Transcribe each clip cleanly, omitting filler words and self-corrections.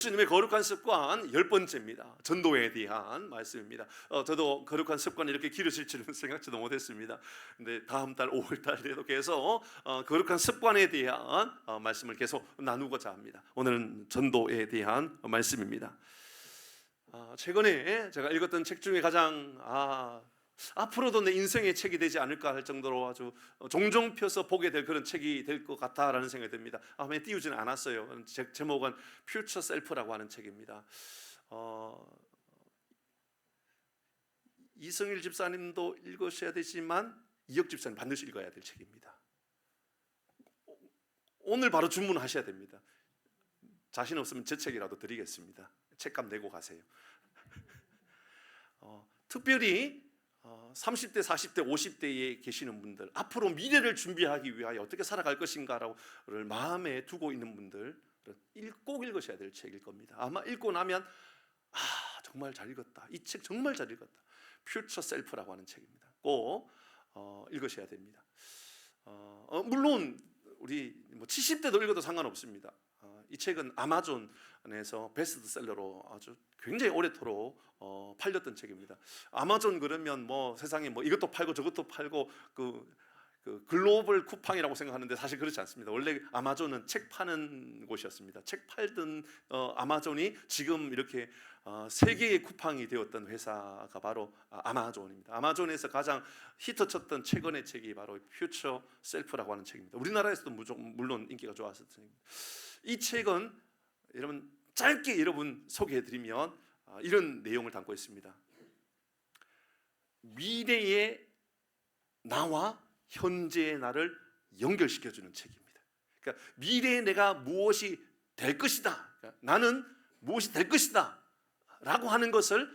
예수님의 거룩한 습관 10번째입니다. 전도에 대한 말씀입니다. 저도 거룩한 습관이 이렇게 길어질 줄은 생각지도 못했습니다. 근데 다음 달 5월 달에도 계속 거룩한 습관에 대한 말씀을 계속 나누고자 합니다. 오늘은 전도에 대한 말씀입니다. 최근에 제가 읽었던 책 중에 가장 앞으로도 내 인생의 책이 되지 않을까 할 정도로 아주 종종 펴서 보게 될 그런 책이 될 것 같다라는 생각이 듭니다. 화면에 띄우지는 않았어요. 제목은 Future Self라고 하는 책입니다. 이성일 집사님도 읽으셔야 되지만 이혁 집사님 반드시 읽어야 될 책입니다. 오늘 바로 주문하셔야 됩니다. 자신 없으면 제 책이라도 드리겠습니다. 책값 내고 가세요. 특별히 30대, 40대, 50대에 계시는 분들, 앞으로 미래를 준비하기 위하여 어떻게 살아갈 것인가를 마음에 두고 있는 분들 꼭 읽으셔야 될 책일 겁니다. 아마 읽고 나면 정말 잘 읽었다, 이 책 정말 잘 읽었다. Future Self라고 하는 책입니다. 꼭 읽으셔야 됩니다. 물론 우리 70대도 읽어도 상관없습니다. 이 책은 아마존에서 베스트셀러로 아주 굉장히 오래도록 팔렸던 책입니다. 아마존 그러면 세상에 이것도 팔고 저것도 팔고 그 글로벌 쿠팡이라고 생각하는데 사실 그렇지 않습니다. 원래 아마존은 책 파는 곳이었습니다. 책 팔던 아마존이 지금 이렇게 세계의 쿠팡이 되었던 회사가 바로 아마존입니다. 아마존에서 가장 히트쳤던 최근의 책이 바로 Future Self라고 하는 책입니다. 우리나라에서도 물론 인기가 좋았었던 책입니다. 이 책은 여러분 짧게 여러분 소개해드리면 이런 내용을 담고 있습니다. 미래의 나와 현재의 나를 연결시켜주는 책입니다. 그러니까 미래의 내가 무엇이 될 것이다, 그러니까 나는 무엇이 될 것이다 라고 하는 것을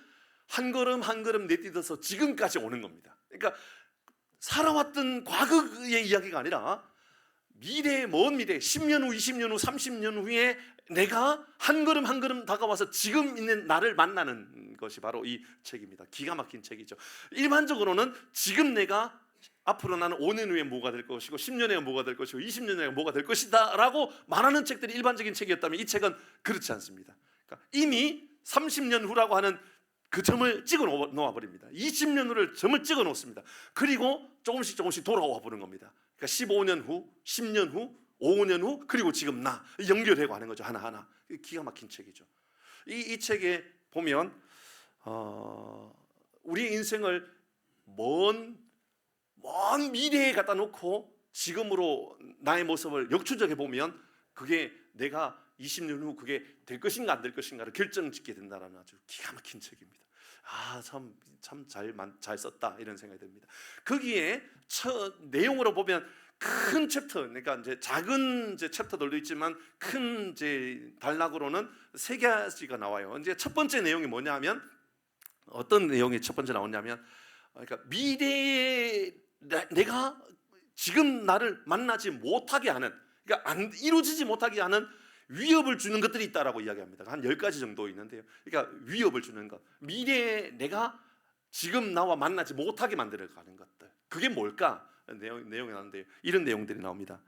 한 걸음 한 걸음 내딛어서 지금까지 오는 겁니다. 그러니까 살아왔던 과거의 이야기가 아니라 미래의 먼 미래, 10년 후, 20년 후, 30년 후에 내가 한 걸음 한 걸음 다가와서 지금 있는 나를 만나는 것이 바로 이 책입니다. 기가 막힌 책이죠. 일반적으로는 지금 내가 앞으로 나는 5년 후에 뭐가 될 것이고 10년 후에 뭐가 될 것이고 20년 후에 뭐가 될 것이다 라고 말하는 책들이 일반적인 책이었다면 이 책은 그렇지 않습니다. 그러니까 이미 30년 후라고 하는 그 점을 찍어 놓아버립니다. 20년 후를 점을 찍어 놓습니다. 그리고 조금씩 돌아와 보는 겁니다. 그러니까 15년 후, 10년 후, 5년 후, 그리고 지금 나 연결하고 하는 거죠. 하나하나. 기가 막힌 책이죠. 이 책에 보면 우리 인생을 먼 미래에 갖다 놓고 지금으로 나의 모습을 역추적해 보면 그게 내가 20년 후 그게 될 것인가 안 될 것인가를 결정짓게 된다는 아주 기가 막힌 책입니다. 참 잘 썼다 이런 생각이 듭니다. 거기에 내용으로 보면 큰 챕터, 그러니까 이제 작은 챕터들도 있지만 큰 단락으로는 3가지가 나와요. 이제 첫 번째 내용이 뭐냐면 어떤 내용이 첫 번째 나오냐면 그러니까 미래에 내가 지금 나를 만나지 못하게 하는, 그러니까 이루어지지 못하게 하는 위협을 주는 것들이 있다라고 이야기합니다. 한 10가지 정도 있는데요. 그러니까 위협을 주는 것, 미래에 내가 지금 나와 만나지 못하게 만들어가는 것들, 그게 뭘까? 내용이 나오는데요. 이런 내용들이 나옵니다.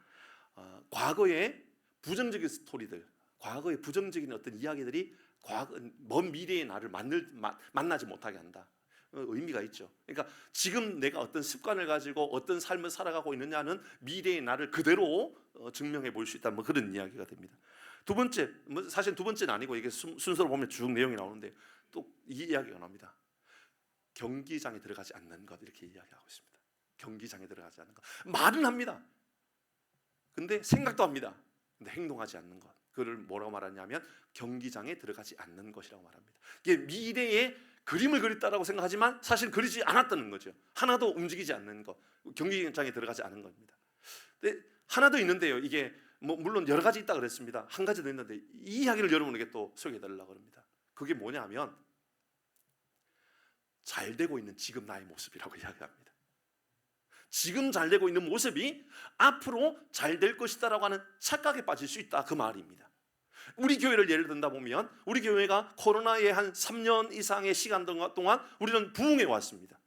과거의 부정적인 스토리들, 과거의 부정적인 어떤 이야기들이 먼 미래의 나를 만나지 못하게 한다. 의미가 있죠. 그러니까 지금 내가 어떤 습관을 가지고 어떤 삶을 살아가고 있느냐는 미래의 나를 그대로 증명해 볼 수 있다. 그런 이야기가 됩니다. 두 번째, 사실 두 번째는 아니고 이게 순서로 보면 쭉 내용이 나오는데 또 이 이야기가 나옵니다. 경기장에 들어가지 않는 것, 이렇게 이야기하고 있습니다. 경기장에 들어가지 않는 것. 말은 합니다. 근데 생각도 합니다. 근데 행동하지 않는 것. 그걸 뭐라고 말하냐면 경기장에 들어가지 않는 것이라고 말합니다. 이게 미래의 그림을 그렸다라고 생각하지만 사실 그리지 않았다는 거죠. 하나도 움직이지 않는 것, 경기장에 들어가지 않은 겁니다. 근데 하나 더 있는데요. 이게 물론 여러 가지 있다 그랬습니다. 한 가지 더 있는데 이 이야기를 여러분에게 또 소개해달라고 합니다. 그게 뭐냐면 잘 되고 있는 지금 나의 모습이라고 이야기합니다. 지금 잘 되고 있는 모습이 앞으로 잘 될 것이다라고 하는 착각에 빠질 수 있다, 그 말입니다. 우리 교회를 예를 든다 보면 우리 교회가 코로나의 한 3년 이상의 시간 동안 우리는 부흥해 왔습니다.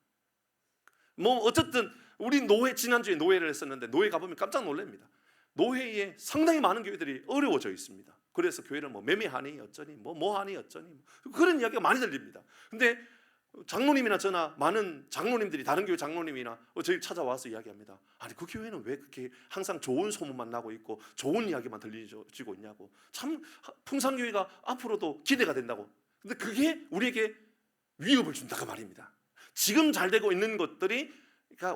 어쨌든 우리 지난주에 노회를 했었는데 노회 가보면 깜짝 놀랍니다. 노회에 상당히 많은 교회들이 어려워져 있습니다. 그래서 교회를 뭐 매매하니 어쩌니 뭐 하니 어쩌니 그런 이야기가 많이 들립니다. 근데 장로님이나 저나 많은 장로님들이 다른 교회 장로님이나 저희 찾아와서 이야기합니다. 아니 그 교회는 왜 그렇게 항상 좋은 소문만 나고 있고 좋은 이야기만 들리지고 있냐고. 참 풍산교회가 앞으로도 기대가 된다고. 근데 그게 우리에게 위협을 준다고 말입니다. 지금 잘 되고 있는 것들이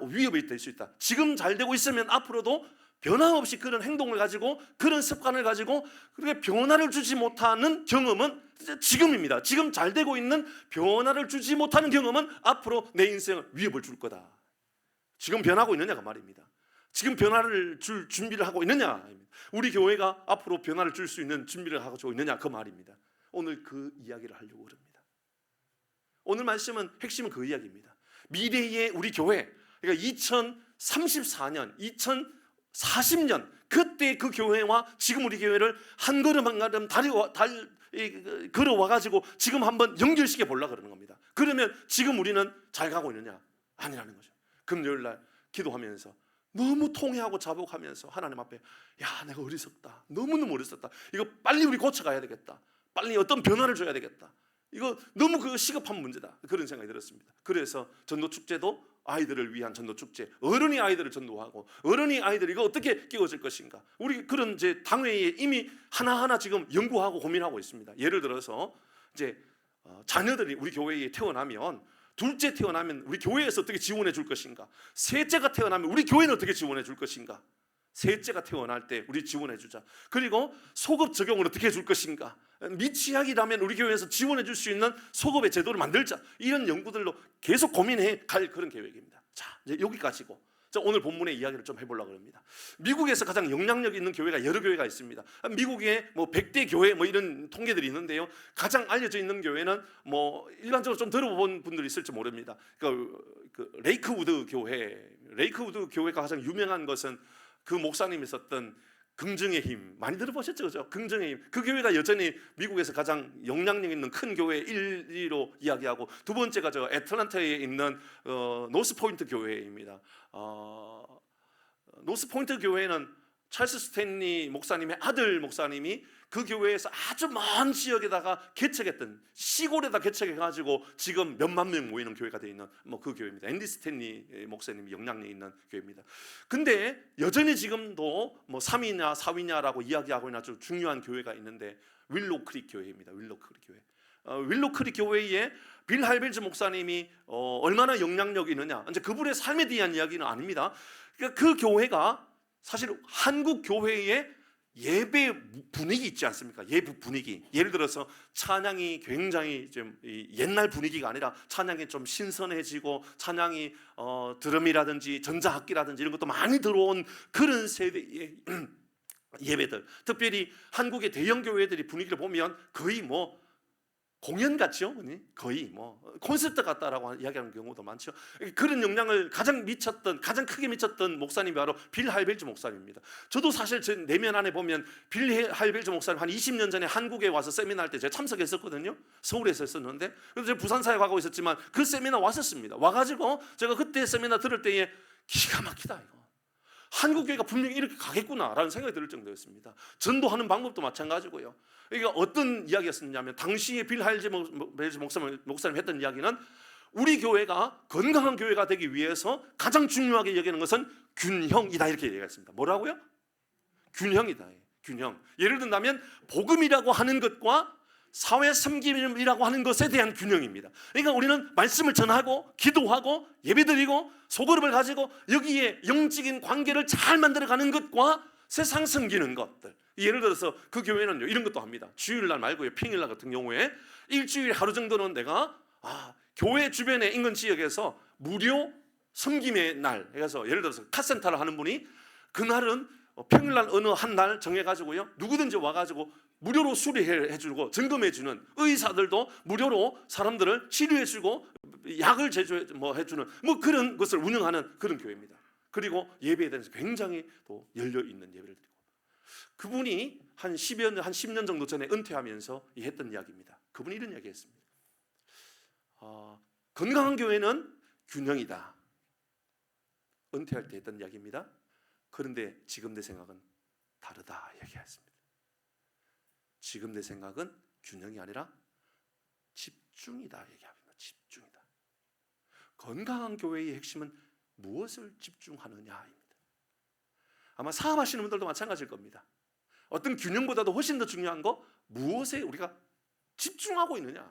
위협이 될 수 있다. 지금 잘 되고 있으면 앞으로도 변함없이 그런 행동을 가지고 그런 습관을 가지고 그렇게 변화를 주지 못하는 경험은 지금입니다. 지금 잘 되고 있는 변화를 주지 못하는 경험은 앞으로 내 인생을 위협을 줄 거다. 지금 변하고 있느냐가 말입니다. 지금 변화를 줄 준비를 하고 있느냐. 우리 교회가 앞으로 변화를 줄 수 있는 준비를 하고 있느냐 그 말입니다. 오늘 그 이야기를 하려고 합니다. 오늘 말씀은 핵심은 그 이야기입니다. 미래의 우리 교회, 그러니까 2034년, 2040년 그때 그 교회와 지금 우리 교회를 한 걸음 한 걸음 걸어와가지고 지금 한번 연결시켜 보려고 그러는 겁니다. 그러면 지금 우리는 잘 가고 있느냐? 아니라는 거죠. 금요일날 기도하면서 너무 통회하고 자복하면서 하나님 앞에 야 내가 어리석다, 너무너무 어리석다, 이거 빨리 우리 고쳐가야 되겠다, 빨리 어떤 변화를 줘야 되겠다, 이거 너무 그 시급한 문제다, 그런 생각이 들었습니다. 그래서 전도축제도 아이들을 위한 전도축제, 어른이 아이들을 전도하고 어른이 아이들 이거 어떻게 끼워줄 것인가, 우리 그런 이제 당회에 이미 하나하나 지금 연구하고 고민하고 있습니다. 예를 들어서 이제 자녀들이 우리 교회에 태어나면, 둘째 태어나면 우리 교회에서 어떻게 지원해 줄 것인가, 셋째가 태어나면 우리 교회는 어떻게 지원해 줄 것인가, 셋째가 태어날 때 우리 지원해 주자. 그리고 소급 적용을 어떻게 해줄 것인가, 미취학이라면 우리 교회에서 지원해 줄 수 있는 소급의 제도를 만들자. 이런 연구들로 계속 고민해 갈 그런 계획입니다. 자, 이제 여기까지고 오늘 본문의 이야기를 좀 해보려고 합니다. 미국에서 가장 영향력 있는 교회가 여러 교회가 있습니다. 미국에 뭐 100대 교회 뭐 이런 통계들이 있는데요, 가장 알려져 있는 교회는 뭐 일반적으로 좀 들어본 분들이 있을지 모릅니다. 그 레이크우드 교회가 가장 유명한 것은 그 목사님이 썼던 긍정의 힘, 많이 들어보셨죠? 그죠? 긍정의 힘. 그 교회가 여전히 미국에서 가장 영향력 있는 큰 교회 1위로 이야기하고, 두 번째가 저 애틀랜타에 있는 노스포인트 교회입니다. 노스포인트 교회는 찰스 스탠리 목사님의 아들 목사님이 그 교회에서 아주 먼 지역에다가 개척했던, 시골에다 개척해가지고 지금 몇만 명 모이는 교회가 되어 있는 뭐 그 교회입니다. 앤디 스탠리 목사님이 영향력 있는 교회입니다. 근데 여전히 지금도 뭐 3위냐 4위냐라고 이야기하고 있는 아주 중요한 교회가 있는데 윌로우 크릭 교회입니다. 윌로우 크릭 교회. 윌로우 크릭 교회에 빌 할벨즈 목사님이 얼마나 영향력이 있느냐, 이제 그분의 삶에 대한 이야기는 아닙니다. 그러니까 그 교회가 사실 한국 교회의 예배 분위기 있지 않습니까? 예배 분위기. 예를 들어서 찬양이 굉장히 좀 옛날 분위기가 아니라 찬양이 좀 신선해지고, 찬양이 드럼이라든지 전자악기라든지 이런 것도 많이 들어온 그런 세대의 예배들. 특별히 한국의 대형 교회들이 분위기를 보면 거의 뭐 공연 같죠? 거의 뭐 콘서트 같다라고 이야기하는 경우도 많죠. 그런 영향을 가장 크게 미쳤던 목사님이 바로 빌 할벨즈 목사님입니다. 저도 사실 제 내면 안에 보면 빌 할벨즈 목사님 한 20년 전에 한국에 와서 세미나 할 때 제가 참석했었거든요. 서울에서 했었는데, 그래서 제가 부산 사역하고 있었지만 그 세미나 왔었습니다. 와가지고 제가 그때 세미나 들을 때에 기가 막히다, 이거 한국 교회가 분명히 이렇게 가겠구나라는 생각이 들 정도였습니다. 전도하는 방법도 마찬가지고요. 이게 어떤 이야기였냐면, 당시에 빌 할벨즈 목사님 했던 이야기는 우리 교회가 건강한 교회가 되기 위해서 가장 중요하게 여기는 것은 균형이다, 이렇게 얘기했습니다. 뭐라고요? 균형이다. 균형. 예를 든다면 복음이라고 하는 것과 사회 섬김이라고 하는 것에 대한 균형입니다. 그러니까 우리는 말씀을 전하고 기도하고 예배드리고 소그룹을 가지고 여기에 영적인 관계를 잘 만들어가는 것과 세상 섬기는 것들. 예를 들어서 그 교회는요, 이런 것도 합니다. 주일날 말고요, 평일날 같은 경우에 일주일에 하루 정도는 내가 교회 주변의 인근 지역에서 무료 섬김의 날 해서, 예를 들어서 카센터를 하는 분이 그날은 평일날 어느 한 날 정해가지고요, 누구든지 와가지고 무료로 수리해주고 점검해주는, 의사들도 무료로 사람들을 치료해주고 약을 제조해주는 뭐 그런 것을 운영하는 그런 교회입니다. 그리고 예배에 대해서 굉장히 또 열려있는 예배를 드리고, 그분이 한 10년 정도 전에 은퇴하면서 했던 이야기입니다. 그분이 이런 이야기 했습니다. 건강한 교회는 균형이다. 은퇴할 때 했던 이야기입니다. 그런데 지금 내 생각은 다르다 얘기했습니다. 지금 내 생각은 균형이 아니라 집중이다 얘기합니다. 집중이다. 건강한 교회의 핵심은 무엇을 집중하느냐입니다. 아마 사업하시는 분들도 마찬가지일 겁니다. 어떤 균형보다도 훨씬 더 중요한 거, 무엇에 우리가 집중하고 있느냐,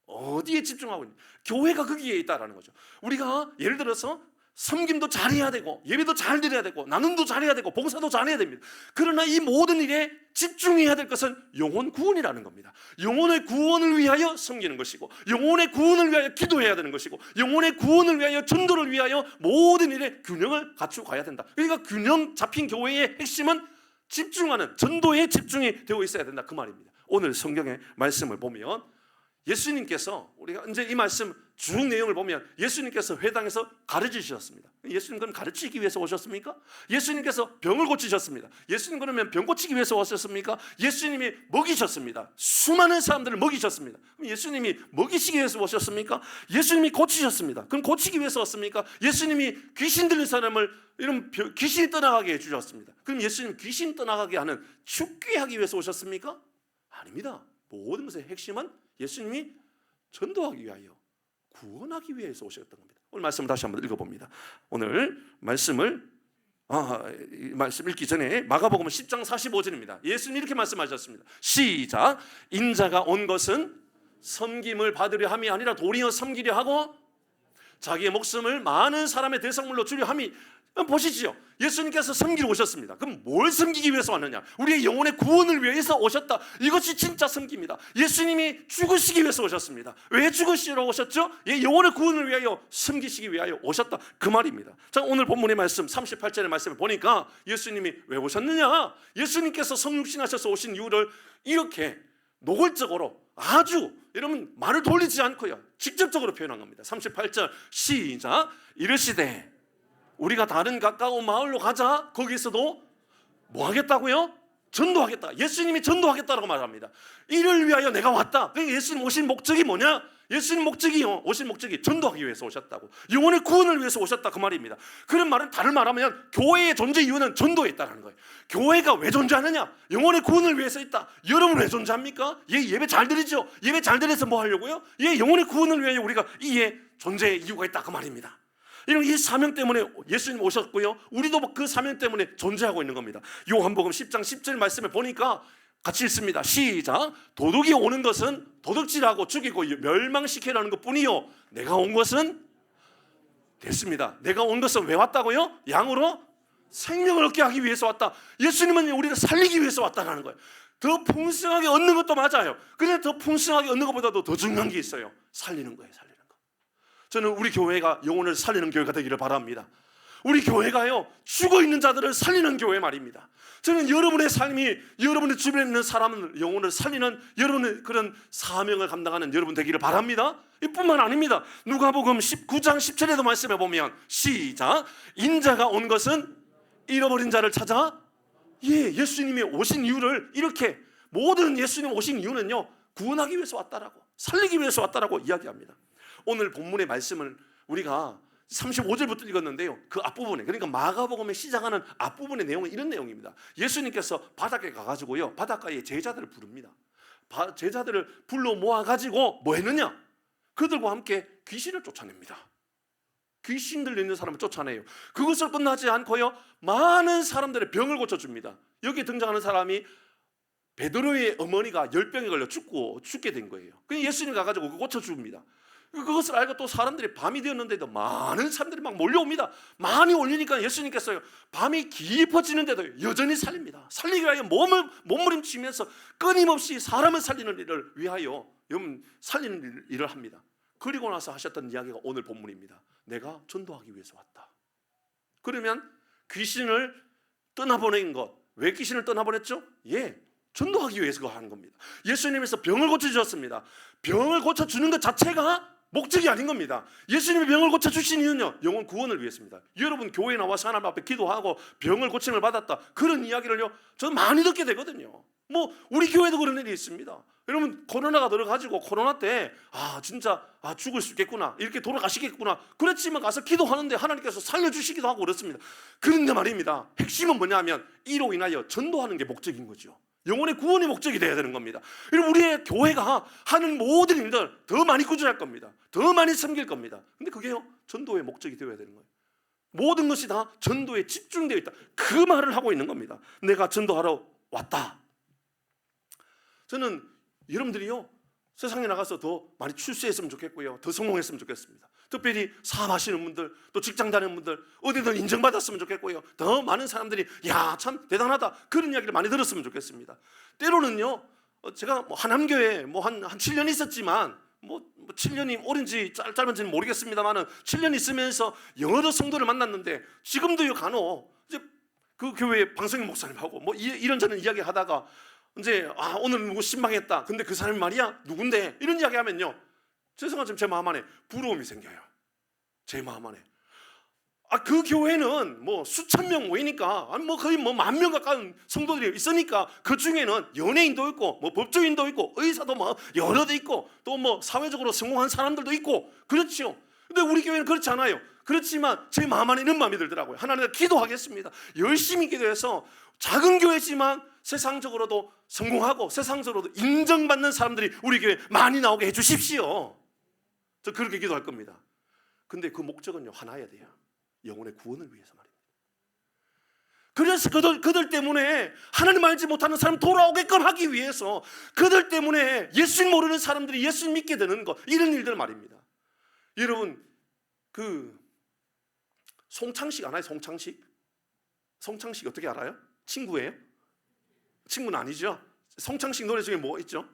어디에 집중하고 있느냐. 교회가 거기에 있다라는 거죠. 우리가 예를 들어서 섬김도 잘해야 되고, 예배도 잘 드려야 되고, 나눔도 잘해야 되고, 봉사도 잘해야 됩니다. 그러나 이 모든 일에 집중해야 될 것은 영혼 구원이라는 겁니다. 영혼의 구원을 위하여 섬기는 것이고, 영혼의 구원을 위하여 기도해야 되는 것이고, 영혼의 구원을 위하여 전도를 위하여 모든 일에 균형을 갖추고 가야 된다. 그러니까 균형 잡힌 교회의 핵심은 집중하는, 전도에 집중이 되어 있어야 된다, 그 말입니다. 오늘 성경의 말씀을 보면 예수님께서, 우리가 이제 이 말씀 쭉 내용을 보면 예수님께서 회당에서 가르치셨습니다. 예수님 그럼 가르치기 위해서 오셨습니까? 예수님께서 병을 고치셨습니다. 예수님 그러면 병 고치기 위해서 오셨습니까? 예수님이 먹이셨습니다. 수많은 사람들을 먹이셨습니다. 그럼 예수님이 먹이시기 위해서 오셨습니까? 예수님이 고치셨습니다. 그럼 고치기 위해서 왔습니까? 예수님이 귀신 들린 사람을 이런 귀신이 떠나가게 해주셨습니다. 그럼 예수님 귀신 떠나가게 하는 죽게 하기 위해서 오셨습니까? 아닙니다. 모든 것의 핵심은 예수님이 전도하기 위하여, 구원하기 위해서 오셨던 겁니다. 오늘 말씀을 다시 한번 읽어봅니다. 오늘 말씀을 이 말씀 읽기 전에 마가복음 10장 45절입니다. 예수님이 이렇게 말씀하셨습니다. 시작. 인자가 온 것은 섬김을 받으려 함이 아니라 도리어 섬기려 하고 자기의 목숨을 많은 사람의 대성물로 주려 함이. 보시죠. 예수님께서 섬기러 오셨습니다. 그럼 뭘 섬기기 위해서 왔느냐? 우리의 영혼의 구원을 위해서 오셨다. 이것이 진짜 섬깁니다. 예수님이 죽으시기 위해서 오셨습니다. 왜 죽으시러 오셨죠? 영혼의 구원을 위하여 섬기시기 위하여 오셨다, 그 말입니다. 자, 오늘 본문의 말씀 38절의 말씀을 보니까 예수님이 왜 오셨느냐? 예수님께서 성육신하셔서 오신 이유를 이렇게 노골적으로, 아주 여러분 말을 돌리지 않고요, 직접적으로 표현한 겁니다. 38절 시작. 이르시되 우리가 다른 가까운 마을로 가자. 거기서도 뭐 하겠다고요? 전도하겠다. 예수님이 전도하겠다라고 말합니다. 이를 위하여 내가 왔다. 그러니까 예수님 오신 목적이 뭐냐? 예수님 목적이요, 오신 목적이 전도하기 위해서 오셨다고, 영혼의 구원을 위해서 오셨다, 그 말입니다. 그런 말은 다른 말하면 교회의 존재 이유는 전도에 있다는 거예요. 교회가 왜 존재하느냐? 영혼의 구원을 위해서 있다. 여러분 왜 존재합니까? 예배 잘 드리죠? 예배 잘 드려서 뭐 하려고요? 영혼의 구원을 위하여 우리가 이에 존재의 이유가 있다, 그 말입니다. 이런 이 사명 때문에 예수님 오셨고요, 우리도 그 사명 때문에 존재하고 있는 겁니다. 요한복음 10장 10절 말씀을 보니까 같이 읽습니다. 시작. 도둑이 오는 것은 도둑질하고 죽이고 멸망시키라는 것뿐이요, 내가 온 것은 됐습니다. 내가 온 것은 왜 왔다고요? 양으로 생명을 얻게 하기 위해서 왔다. 예수님은 우리를 살리기 위해서 왔다는 거예요. 더 풍성하게 얻는 것도 맞아요. 그런데 더 풍성하게 얻는 것보다도 더 중요한 게 있어요. 살리는 거예요. 살리는 거. 저는 우리 교회가 영혼을 살리는 교회가 되기를 바랍니다. 우리 교회가요, 죽어있는 자들을 살리는 교회 말입니다. 저는 여러분의 삶이 여러분의 주변에 있는 사람을 영혼을 살리는 여러분의 그런 사명을 감당하는 여러분 되기를 바랍니다. 이뿐만 아닙니다. 누가복음 19장 10절에도 말씀해 보면 시작. 인자가 온 것은 잃어버린 자를 찾아. 예수님이 오신 이유를 이렇게, 모든 예수님 오신 이유는요, 구원하기 위해서 왔다라고, 살리기 위해서 왔다라고 이야기합니다. 오늘 본문의 말씀을 우리가 35절부터 읽었는데요, 그 앞부분에, 그러니까 마가복음에 시작하는 앞부분의 내용은 이런 내용입니다. 예수님께서 바닷가에 가가지고요, 바닷가에 제자들을 부릅니다. 제자들을 불러 모아가지고 뭐 했느냐? 그들과 함께 귀신을 쫓아냅니다. 귀신 들리는 사람을 쫓아내요. 그것을 끝나지 않고요, 많은 사람들의 병을 고쳐줍니다. 여기에 등장하는 사람이 베드로의 어머니가 열병에 걸려 죽게 된 거예요. 그래서 예수님 가가지고 그거 고쳐줍니다. 그것을 알고 또 사람들이, 밤이 되었는데도 많은 사람들이 막 몰려옵니다. 많이 올리니까 예수님께서요, 밤이 깊어지는데도 여전히 살립니다. 살리기 위하여 몸부림치면서 끊임없이 사람을 살리는 일을 위하여 살리는 일을 합니다. 그리고 나서 하셨던 이야기가 오늘 본문입니다. 내가 전도하기 위해서 왔다. 그러면 귀신을 떠나보낸 것, 왜 귀신을 떠나보냈죠? 전도하기 위해서 하는 겁니다. 예수님께서 병을 고쳐주셨습니다. 병을 고쳐주는 것 자체가 목적이 아닌 겁니다. 예수님이 병을 고쳐주신 이유는요, 영혼 구원을 위해서입니다. 여러분 교회에 나와서 하나님 앞에 기도하고 병을 고침을 받았다, 그런 이야기를요, 저는 많이 듣게 되거든요. 우리 교회도 그런 일이 있습니다. 여러분 코로나가 들어가지고 코로나 때 진짜 죽을 수 있겠구나, 이렇게 돌아가시겠구나, 그랬지만 가서 기도하는데 하나님께서 살려주시기도 하고 그렇습니다. 그런데 말입니다, 핵심은 뭐냐면 이로 인하여 전도하는 게 목적인 거죠. 영혼의 구원의 목적이 되어야 되는 겁니다. 여러분, 우리의 교회가 하는 모든 일들 더 많이 꾸준할 겁니다. 더 많이 섬길 겁니다. 근데 그게요, 전도의 목적이 되어야 되는 거예요. 모든 것이 다 전도에 집중되어 있다, 그 말을 하고 있는 겁니다. 내가 전도하러 왔다. 저는 여러분들이요, 세상에 나가서 더 많이 출세했으면 좋겠고요, 더 성공했으면 좋겠습니다. 특별히 사업하시는 분들, 또 직장 다니는 분들, 어디든 인정받았으면 좋겠고요, 더 많은 사람들이 야, 참 대단하다, 그런 이야기를 많이 들었으면 좋겠습니다. 때로는요, 제가 하남교회 한 7년 있었지만 7년이 오랜지 짧은지는 모르겠습니다만 7년 있으면서 여러 성도를 만났는데, 지금도요 간혹 이제 그 교회 방송인 목사님하고 이런저런 이야기 하다가 이제 오늘 누구 신방했다, 근데 그 사람이 말이야 누군데, 이런 이야기 하면요, 죄송하지만 제 마음 안에 부러움이 생겨요. 제 마음 안에 그 교회는 수천 명 모이니까 거의 10,000명 가까운 성도들이 있으니까 그 중에는 연예인도 있고 법조인도 있고 의사도 여러 대 있고 또 사회적으로 성공한 사람들도 있고 그렇죠. 근데 우리 교회는 그렇지 않아요. 그렇지만 제 마음 안에 이런 마음이 들더라고요. 하나님, 기도하겠습니다. 열심히 기도해서 작은 교회지만 세상적으로도 성공하고 세상적으로도 인정받는 사람들이 우리 교회에 많이 나오게 해주십시오. 저 그렇게 기도할 겁니다. 근데 그 목적은요, 하나여야 돼요. 영혼의 구원을 위해서 말입니다. 그래서 그들 때문에 하나님 알지 못하는 사람 돌아오게끔 하기 위해서, 그들 때문에 예수님 모르는 사람들이 예수님 믿게 되는 것, 이런 일들 말입니다. 여러분, 그 송창식 알아요? 송창식 어떻게 알아요? 친구예요? 친구는 아니죠. 송창식 노래 중에 뭐 있죠?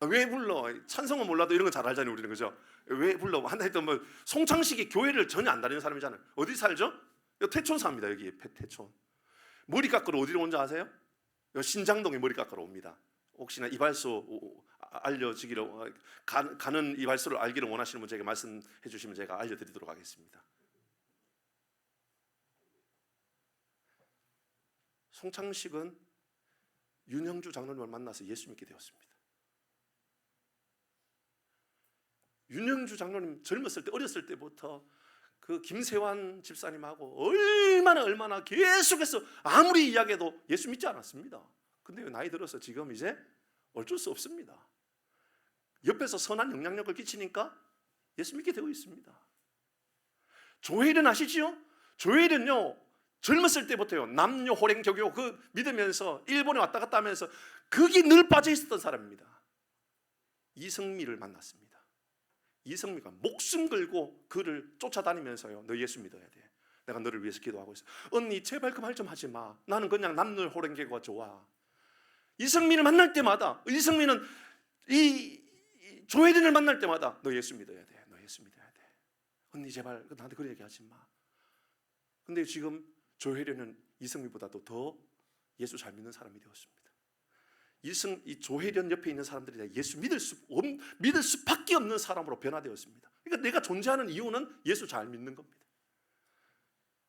왜 불러? 찬송은 몰라도 이런 거 잘 알잖아요, 우리는. 그죠? 왜 불러? 한다 했던 송창식이 교회를 전혀 안 다니는 사람이잖아요. 어디 살죠? 태촌 삽니다. 여기 태촌. 머리 깎으러 어디로 온지 아세요? 신장동에 머리 깎으러 옵니다. 혹시나 이발소 알려지기를, 가는 이발소를 알기를 원하시는 분 제게 말씀해 주시면 제가 알려드리도록 하겠습니다. 송창식은 윤형주 장로님을 만나서 예수 믿게 되었습니다. 윤형주 장로님 젊었을 때, 어렸을 때부터 그 김세환 집사님하고 얼마나 계속해서 아무리 이야기해도 예수 믿지 않았습니다. 근데 나이 들어서 지금 이제 어쩔 수 없습니다. 옆에서 선한 영향력을 끼치니까 예수 믿게 되고 있습니다. 조혜련 아시지요? 조혜련요, 젊었을 때부터요, 남녀 호랭 교교 그 믿으면서 일본에 왔다 갔다 하면서 거기 늘 빠져 있었던 사람입니다. 이성미를 만났습니다. 이성미가 목숨 걸고 그를 쫓아다니면서요, 너 예수 믿어야 돼, 내가 너를 위해서 기도하고 있어. 언니 제발 그 말 좀 하지 마, 나는 그냥 남녀 호랭 교가 좋아. 이성민을 만날 때마다, 이성민은 이 조혜린을 만날 때마다 너 예수 믿어야 돼, 너 예수 믿어야 돼, 언니 제발 나한테 그런 얘기 하지 마. 근데 지금 조혜련은 이성민보다도 더 예수 잘 믿는 사람이 되었습니다. 이 조혜련 옆에 있는 사람들이 예수 믿을 수밖에 없는 사람으로 변화되었습니다. 그러니까 내가 존재하는 이유는 예수 잘 믿는 겁니다.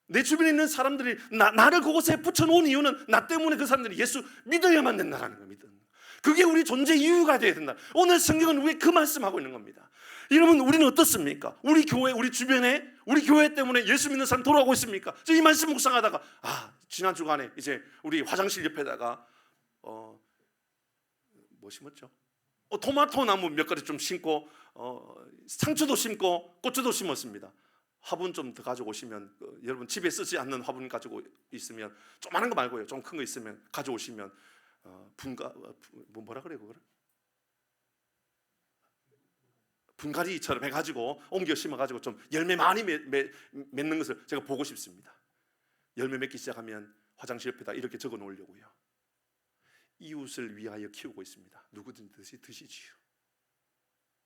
내 주변에 있는 사람들이 나를 그곳에 붙여놓은 이유는 나 때문에 그 사람들이 예수 믿어야만 된다는 겁니다. 그게 우리 존재 이유가 되어야 된다. 오늘 성경은 왜 그 말씀하고 있는 겁니다. 여러분, 우리는 어떻습니까? 우리 교회, 우리 주변에, 우리 교회 때문에 예수 믿는 사람 돌아오고 있습니까? 저 이 말씀 묵상하다가 지난 주간에 이제 우리 화장실 옆에다가 뭐 심었죠? 토마토 나무 몇 가지 좀 심고 상추도 심고 고추도 심었습니다. 화분 좀 더 가져오시면, 여러분 집에 쓰지 않는 화분 가지고 있으면, 조그마한 거 말고요, 좀 큰 거 있으면 가져오시면 뭐라 그래요 그거를? 분갈이처럼 해가지고 옮겨 심어가지고 좀 열매 많이 맺는 것을 제가 보고 싶습니다. 열매 맺기 시작하면 화장실 옆에다 이렇게 적어 놓으려고요. 이웃을 위하여 키우고 있습니다. 누구든지 드시지요.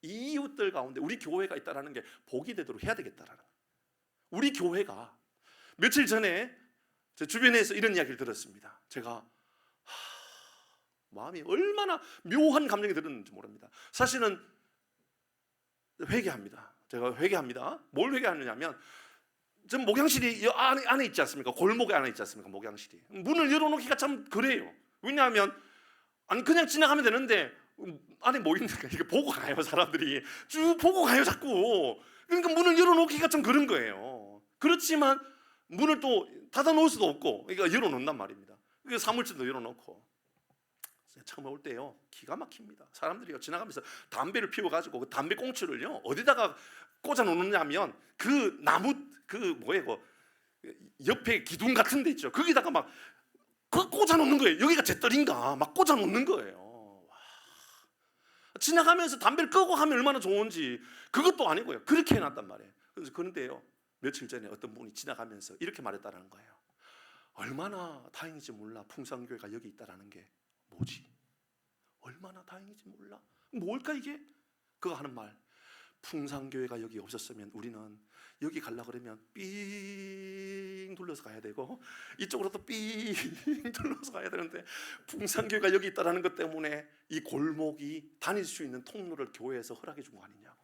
이 이웃들 가운데 우리 교회가 있다는 게 복이 되도록 해야 되겠다라는 거예요. 우리 교회가 며칠 전에 제 주변에서 이런 이야기를 들었습니다. 제가 마음이 얼마나 묘한 감정이 들었는지 모릅니다. 사실은 회개합니다. 제가 회개합니다. 뭘 회개하느냐면, 전 목양실이 안에 있지 않습니까? 골목에 안에 있지 않습니까? 목양실이. 문을 열어놓기가 참 그래요. 왜냐하면 그냥 지나가면 되는데 안에 뭐 있는가 이게 보고 가요. 사람들이 쭉 보고 가요 자꾸. 그러니까 문을 열어놓기가 좀 그런 거예요. 그렇지만 문을 또 닫아놓을 수도 없고, 그러니까 열어놓는단 말입니다. 그러니까 사물질도 열어놓고. 처음에 올 때요, 기가 막힙니다. 사람들이요, 지나가면서 담배를 피워가지고 그 담배 꽁초를요 어디다가 꽂아 놓느냐면 그 나무 그 뭐예요, 그 옆에 기둥 같은 데 있죠. 거기다가 막 그 꽂아 놓는 거예요. 여기가 제 떨인가 막 꽂아 놓는 거예요. 와. 지나가면서 담배를 끄고 하면 얼마나 좋은지. 그것도 아니고요, 그렇게 해놨단 말이에요. 그런데요, 며칠 전에 어떤 분이 지나가면서 이렇게 말했다는 거예요. 얼마나 다행인지 몰라, 풍산교회가 여기 있다라는 게. 뭐지? 얼마나 다행인지 몰라. 뭘까 이게? 그거 하는 말. 풍산교회가 여기 없었으면 우리는 여기 가려고 그러면 삥 둘러서 가야 되고 이쪽으로 또 삥 둘러서 가야 되는데, 풍산교회가 여기 있다는 것 때문에 이 골목이 다닐 수 있는 통로를 교회에서 허락해 준 거 아니냐고.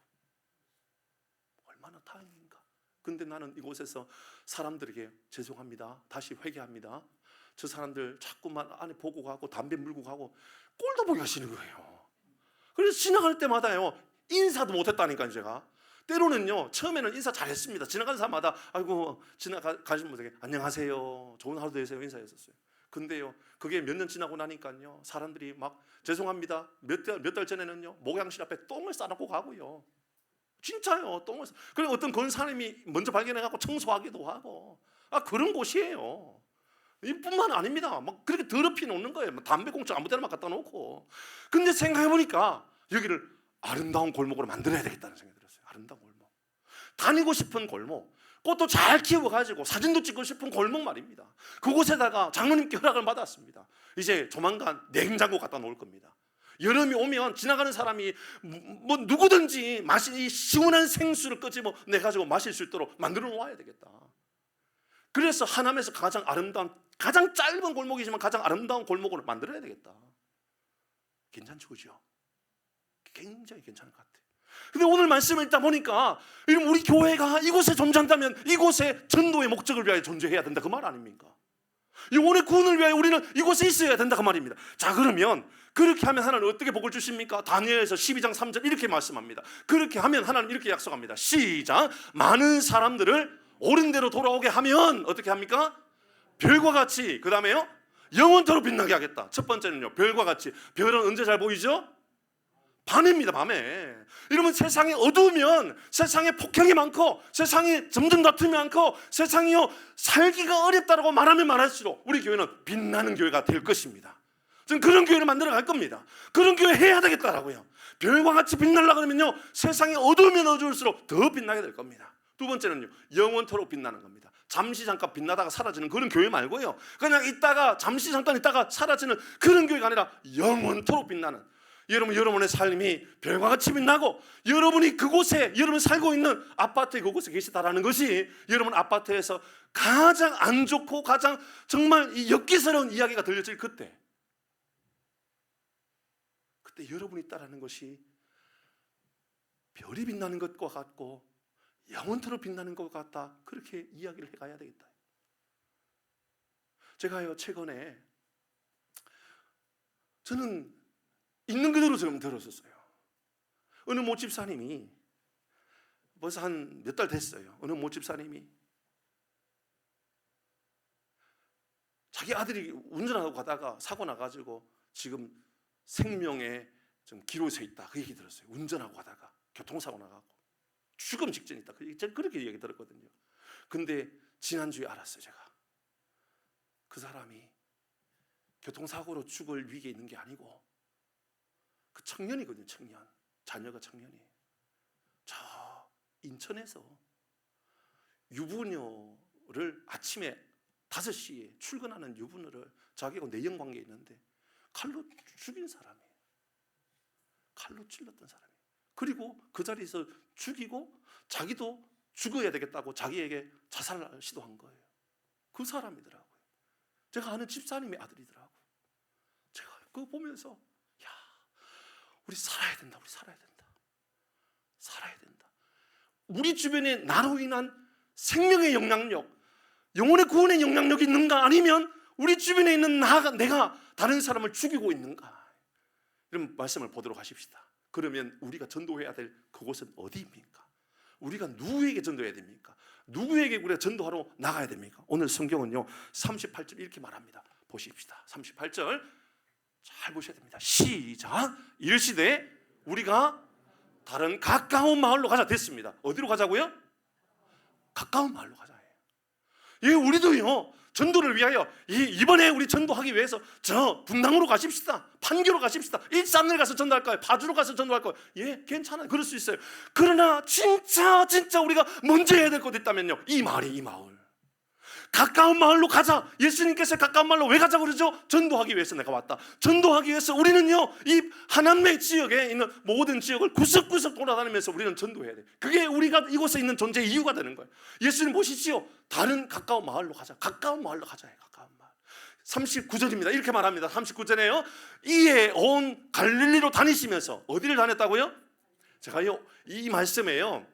얼마나 다행인가. 근데 나는 이곳에서 사람들에게 죄송합니다, 다시 회개합니다, 저 사람들 자꾸만 안에 보고 가고 담배 물고 가고 꼴도 보기 하시는 거예요. 그래서 지나갈 때마다요 인사도 못했다니까요. 제가 때로는요, 처음에는 인사 잘했습니다. 지나가는 사람마다 아이고 지나가시는 분에게 안녕하세요, 좋은 하루 되세요 인사했었어요. 근데요, 그게 몇 년 지나고 나니까요, 사람들이 막 죄송합니다, 몇 달 전에는요 목양실 앞에 똥을 싸놓고 가고요. 진짜요, 똥을 그리고 어떤 그런 사람이 먼저 발견해갖고 청소하기도 하고, 그런 곳이에요. 이뿐만 아닙니다. 막 그렇게 더럽히 놓는 거예요. 담배 꽁초 아무 데나 막 갖다 놓고. 근데 생각해보니까 여기를 아름다운 골목으로 만들어야 되겠다는 생각이 들었어요. 아름다운 골목, 다니고 싶은 골목, 꽃도 잘 키워가지고 사진도 찍고 싶은 골목 말입니다. 그곳에다가 장로님께 허락을 받았습니다. 이제 조만간 냉장고 갖다 놓을 겁니다. 여름이 오면 지나가는 사람이 뭐 누구든지 이 시원한 생수를 끄집어 내 가지고 마실 수 있도록 만들어 놓아야 되겠다. 그래서 하남에서 가장 아름다운, 가장 짧은 골목이지만 가장 아름다운 골목을 만들어야 되겠다. 괜찮죠, 그죠? 굉장히 괜찮을 것 같아요. 근데 오늘 말씀을 읽다 보니까 우리 교회가 이곳에 존재한다면 이곳에 전도의 목적을 위하여 존재해야 된다, 그 말 아닙니까? 영혼의 구원을 위하여 우리는 이곳에 있어야 된다, 그 말입니다. 자, 그러면 그렇게 하면 하나님 어떻게 복을 주십니까? 다니엘서 12장 3절 이렇게 말씀합니다. 그렇게 하면 하나님 이렇게 약속합니다. 시작. 많은 사람들을 옳은 대로 돌아오게 하면 어떻게 합니까? 별과 같이, 그 다음에요 영원토록 빛나게 하겠다. 첫 번째는요, 별과 같이. 별은 언제 잘 보이죠? 밤입니다, 밤에. 이러면 세상이 어두우면 세상에 폭행이 많고 세상이 점점 다툼이 많고 세상이요 살기가 어렵다라고 말하면 말할수록 우리 교회는 빛나는 교회가 될 것입니다. 저는 그런 교회를 만들어 갈 겁니다. 그런 교회 해야 되겠다라고요. 별과 같이 빛나려고 그러면요, 세상이 어두우면 어두울수록 더 빛나게 될 겁니다. 두 번째는요, 영원토록 빛나는 겁니다. 잠시 잠깐 빛나다가 사라지는 그런 교회 말고요, 그냥 있다가 잠시 잠깐 있다가 사라지는 그런 교회가 아니라 영원토록 빛나는, 여러분의 삶이 별과 같이 빛나고 여러분이 그곳에, 여러분 살고 있는 아파트에 그곳에 계시다라는 것이 여러분 아파트에서 가장 안 좋고 가장 정말 엽기스러운 이야기가 들려질 그때 여러분이 있다라는 것이 별이 빛나는 것과 같고 영원토록 빛나는 것 같다, 그렇게 이야기를 해가야 되겠다. 제가요 최근에, 저는 있는 그대로 좀 들었었어요. 어느 모집사님이 벌써 한 몇 달 됐어요. 어느 모집사님이 자기 아들이 운전하고 가다가 사고 나가지고 지금 생명에 좀 기로에 있다, 그 얘기 들었어요. 운전하고 가다가 교통사고 나가고 죽음 직전에 있다, 그렇게 얘기 들었거든요. 근데 지난주에 알았어요. 제가 그 사람이 교통사고로 죽을 위기에 있는 게 아니고 그 청년이거든요. 청년, 자녀가 청년이에요. 저 인천에서 유부녀를 아침에 5시에 출근하는 유부녀를 자기하고 내연 관계에 있는데 칼로 죽인 사람이에요. 칼로 찔렀던 사람이에요. 그리고 그 자리에서 죽이고 자기도 죽어야 되겠다고 자기에게 자살을 시도한 거예요. 그 사람이더라고요. 제가 아는 집사님의 아들이더라고요. 제가 그거 보면서 야, 우리 살아야 된다. 우리 살아야 된다. 살아야 된다. 우리 주변에 나로 인한 생명의 영향력, 영혼의 구원의 영향력이 있는가, 아니면 우리 주변에 있는 내가 다른 사람을 죽이고 있는가, 이런 말씀을 보도록 하십시다. 그러면 우리가 전도해야 될 그곳은 어디입니까? 우리가 누구에게 전도해야 됩니까? 누구에게 우리가 전도하러 나가야 됩니까? 오늘 성경은요 38절 이렇게 말합니다. 보십시다. 38절 잘 보셔야 됩니다. 시작. 이르시되 우리가 다른 가까운 마을로 가자. 됐습니다. 어디로 가자고요? 가까운 마을로 가자. 예, 우리도요 전도를 위하여 이번에 우리 전도하기 위해서 저 분당으로 가십시다. 판교로 가십시다. 일산을 가서 전도할까요? 파주로 가서 전도할까요? 예, 괜찮아요. 그럴 수 있어요. 그러나 진짜 우리가 먼저 해야 될 것 있다면요, 이 마을 가까운 마을로 가자. 예수님께서 가까운 마을로 왜 가자고 그러죠? 전도하기 위해서 내가 왔다. 전도하기 위해서 우리는요 이 하남매 지역에 있는 모든 지역을 구석구석 돌아다니면서 우리는 전도해야 돼. 그게 우리가 이곳에 있는 존재의 이유가 되는 거예요. 예수님 보시지요, 다른 가까운 마을로 가자. 가까운 마을로 가자. 가까운 마을. 39절입니다. 이렇게 말합니다. 39절에요 이에 온 갈릴리로 다니시면서 어디를 다녔다고요? 제가요 이 말씀에요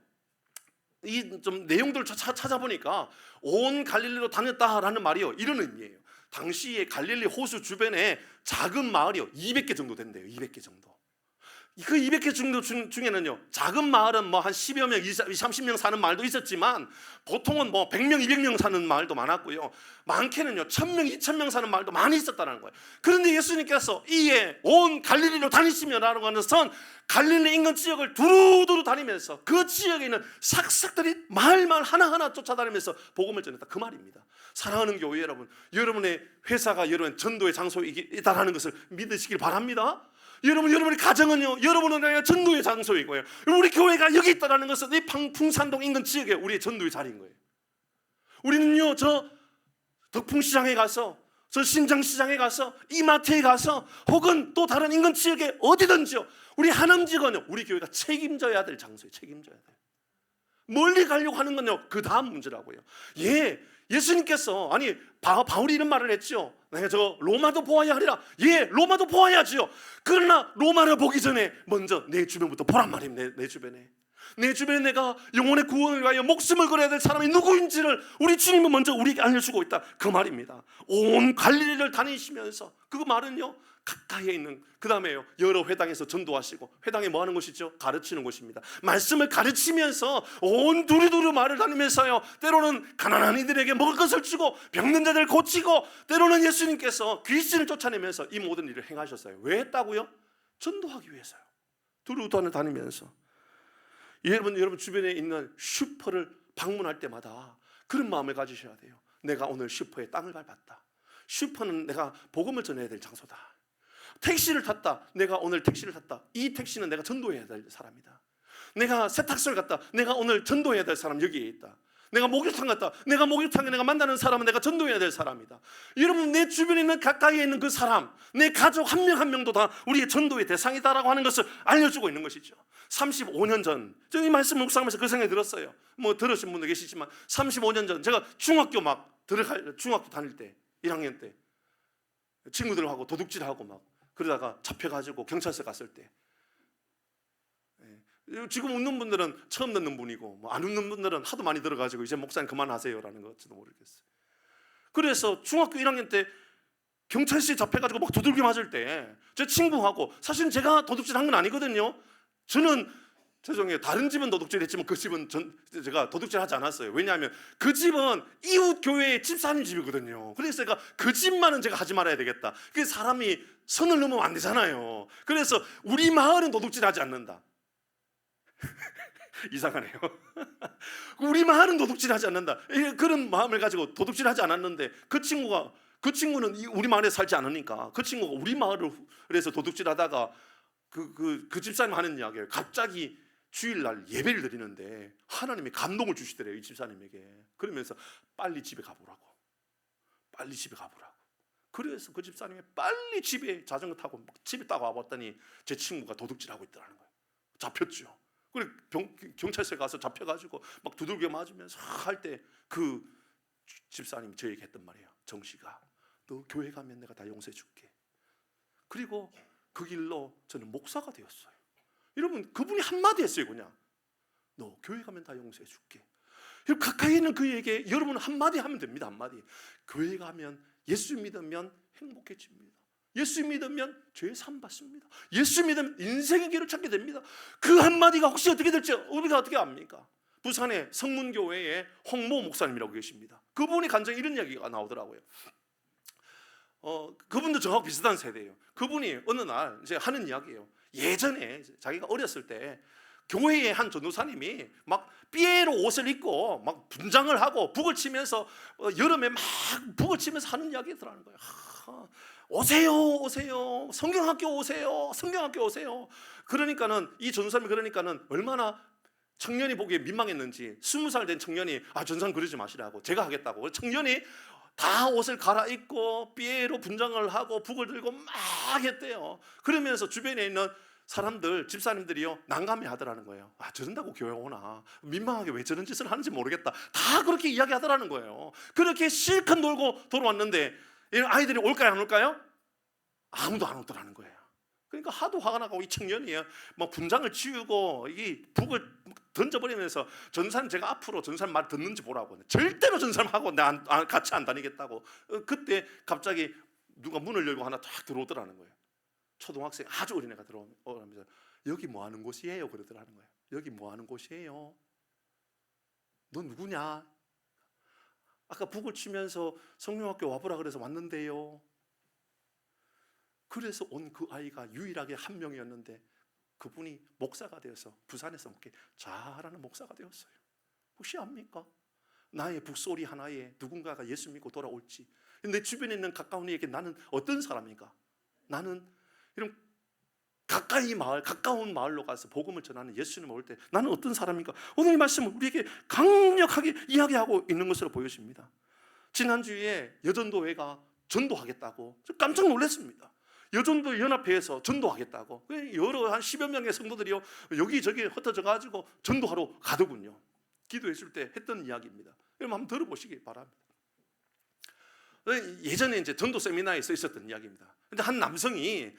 이 좀 내용들을 찾아보니까 온 갈릴리로 다녔다라는 말이요 이런 의미예요. 당시에 갈릴리 호수 주변에 작은 마을이요 200개 정도 된대요. 200개 정도. 그 200개 정도 중에는요 작은 마을은 뭐 한 10여 명, 20, 30명 사는 마을도 있었지만 보통은 뭐 100명, 200명 사는 마을도 많았고요. 많게는요 1000명, 2000명 사는 마을도 많이 있었다는 거예요. 그런데 예수님께서 이에 온 갈릴리로 다니시며라는 것은 갈릴리 인근 지역을 두루두루 다니면서 그 지역에 있는 삭삭들이 마을 하나하나 쫓아다니면서 복음을 전했다, 그 말입니다. 사랑하는 교회 여러분, 여러분의 회사가 여러분 전도의 장소에 있다는 것을 믿으시길 바랍니다. 여러분의 가정은요 여러분은 전도의 장소이고요, 우리 교회가 여기 있다는 것은 이 풍산동 인근 지역에 우리의 전도의 자리인 거예요. 우리는요 저 덕풍시장에 가서, 저 신장시장에 가서, 이마트에 가서, 혹은 또 다른 인근 지역에 어디든지요 우리 하남직은요 우리 교회가 책임져야 될 장소에 책임져야 돼요. 멀리 가려고 하는 건요 그 다음 문제라고요. 예, 예수님께서 아니 바울이 이런 말을 했죠. 내가 저 로마도 보아야 하리라. 예, 로마도 보아야지요. 그러나 로마를 보기 전에 먼저 내 주변부터 보란 말입니다. 내 주변에 내가 영혼의 구원을 위하여 목숨을 걸어야 될 사람이 누구인지를 우리 주님은 먼저 우리에게 알려주고 있다, 그 말입니다. 온 갈릴리를 다니시면서, 그 말은요 가까이에 있는, 그 다음에요 여러 회당에서 전도하시고, 회당에 뭐 하는 곳이죠? 가르치는 곳입니다. 말씀을 가르치면서 온 두루두루 마을을 다니면서요 때로는 가난한 이들에게 먹을 것을 주고 병든 자들 고치고, 때로는 예수님께서 귀신을 쫓아내면서 이 모든 일을 행하셨어요. 왜 했다고요? 전도하기 위해서요. 두루두루 다니면서. 여러분 주변에 있는 슈퍼를 방문할 때마다 그런 마음을 가지셔야 돼요. 내가 오늘 슈퍼에 땅을 밟았다. 슈퍼는 내가 복음을 전해야 될 장소다. 택시를 탔다. 내가 오늘 택시를 탔다. 이 택시는 내가 전도해야 될 사람이다. 내가 세탁소를 갔다. 내가 오늘 전도해야 될 사람 여기에 있다. 내가 목욕탕 갔다. 내가 목욕탕에 내가 만나는 사람은 내가 전도해야 될 사람이다. 여러분 내 주변에 있는 가까이에 있는 그 사람, 내 가족 한 명 한 명도 다 우리의 전도의 대상이다라고 하는 것을 알려주고 있는 것이죠. 35년 전, 저 이 말씀 묵상하면서 그 생각이 들었어요. 뭐 들으신 분도 계시지만 35년 전 제가 중학교 중학교 다닐 때 1학년 때 친구들하고 도둑질하고 막 그러다가 잡혀가지고 경찰서 갔을 때, 지금 웃는 분들은 처음 듣는 분이고 뭐 안 웃는 분들은 하도 많이 들어가지고 이제 목사님 그만하세요라는 것지도 모르겠어요. 그래서 중학교 1학년 때 경찰서에 잡혀가지고 막 두들겨 맞을 때 제 친구하고, 사실은 제가 도둑질한 건 아니거든요. 저는 죄송해요, 다른 집은 도둑질했지만 그 집은 제가 도둑질하지 않았어요. 왜냐하면 그 집은 이웃 교회의 집사님 집이거든요. 그래서 제가 그 집만은 제가 하지 말아야 되겠다. 그 사람이 선을 넘으면 안 되잖아요. 그래서 우리 마을은 도둑질하지 않는다. 이상하네요. 우리 마을은 도둑질하지 않는다, 그런 마음을 가지고 도둑질하지 않았는데, 그 친구는 우리 마을에 살지 않으니까 그 친구가 우리 마을에서 도둑질하다가 그 집사님 하는 이야기예요. 갑자기 주일날 예배를 드리는데 하나님이 감동을 주시더래요, 이 집사님에게. 그러면서 빨리 집에 가보라고. 그래서 그 집사님이 빨리 집에 자전거 타고 집에 딱 와봤더니 제 친구가 도둑질하고 있더라는 거예요. 잡혔죠. 그래 경찰서에 가서 잡혀가지고 막 두들겨 맞으면서 할 때 그 집사님이 저에게 했던 말이에요. 정식아, 너 교회 가면 내가 다 용서해 줄게. 그리고 그 길로 저는 목사가 되었어요. 여러분, 그분이 한마디 했어요. 그냥 너 교회 가면 다 용서해 줄게. 가까이 있는 그에게 여러분 한마디 하면 됩니다. 한마디. 교회 가면, 예수 믿으면 행복해집니다. 예수 믿으면 죄 사함 받습니다. 예수 믿으면 인생의 길을 찾게 됩니다. 그 한마디가 혹시 어떻게 될지 우리가 어떻게 압니까? 부산의 성문교회의 홍모 목사님이라고 계십니다. 그분이 간증 이런 이야기가 나오더라고요. 그분도 저하고 비슷한 세대예요. 그분이 어느 날 이제 하는 이야기예요. 예전에 자기가 어렸을 때 교회의 한 전도사님이 막 삐에로 옷을 입고 막 분장을 하고 북을 치면서 여름에 막 북을 치면서 하는 이야기더라는 거예요. 오세요, 오세요, 성경학교 오세요, 성경학교 오세요. 그러니까는 이 전도사님이 그러니까는 얼마나 청년이 보기에 민망했는지 20살 된 청년이 전도사님 그러지 마시라고 제가 하겠다고. 청년이 다 옷을 갈아입고 삐에로 분장을 하고 북을 들고 막 했대요. 그러면서 주변에 있는 사람들, 집사님들이요 난감해 하더라는 거예요. 저런다고 교회 오나, 민망하게 왜 저런 짓을 하는지 모르겠다. 다 그렇게 이야기하더라는 거예요. 그렇게 실컷 놀고 돌아왔는데 아이들이 올까요 안 올까요? 아무도 안 오더라는 거예요. 그러니까 하도 화가 나고 이 청년이 막 분장을 지우고 이 북을 던져버리면서 전사님 제가 앞으로 전사님 말 듣는지 보라고. 절대로 전사님하고 같이 안 다니겠다고. 그때 갑자기 누가 문을 열고 하나 딱 들어오더라는 거예요. 초등학생 아주 어린애가 들어오면서 여기 뭐 하는 곳이에요? 그러더라는 거예요. 여기 뭐 하는 곳이에요? 너 누구냐? 아까 북을 치면서 성령학교 와보라 그래서 왔는데요. 그래서 온 그 아이가 유일하게 한 명이었는데 그분이 목사가 되어서 부산에서 먹게 잘하는 목사가 되었어요. 혹시 압니까? 나의 북소리 하나에 누군가가 예수 믿고 돌아올지. 내 주변에 있는 가까운 이에게 나는 어떤 사람인가? 나는 이런 가까운 마을로 가서 복음을 전하는 예수님을 올 때 나는 어떤 사람인가? 오늘 이 말씀은 우리에게 강력하게 이야기하고 있는 것으로 보여집니다. 지난주에 여전도회가 전도하겠다고 깜짝 놀랐습니다. 여전도 연합회에서 전도하겠다고 여러 한 10여 명의 성도들이요 여기저기 흩어져 가지고 전도하러 가더군요. 기도했을 때 했던 이야기입니다. 여러분 한번 들어보시기 바랍니다. 예전에 이제 전도 세미나에서 있었던 이야기입니다. 근데 한 남성이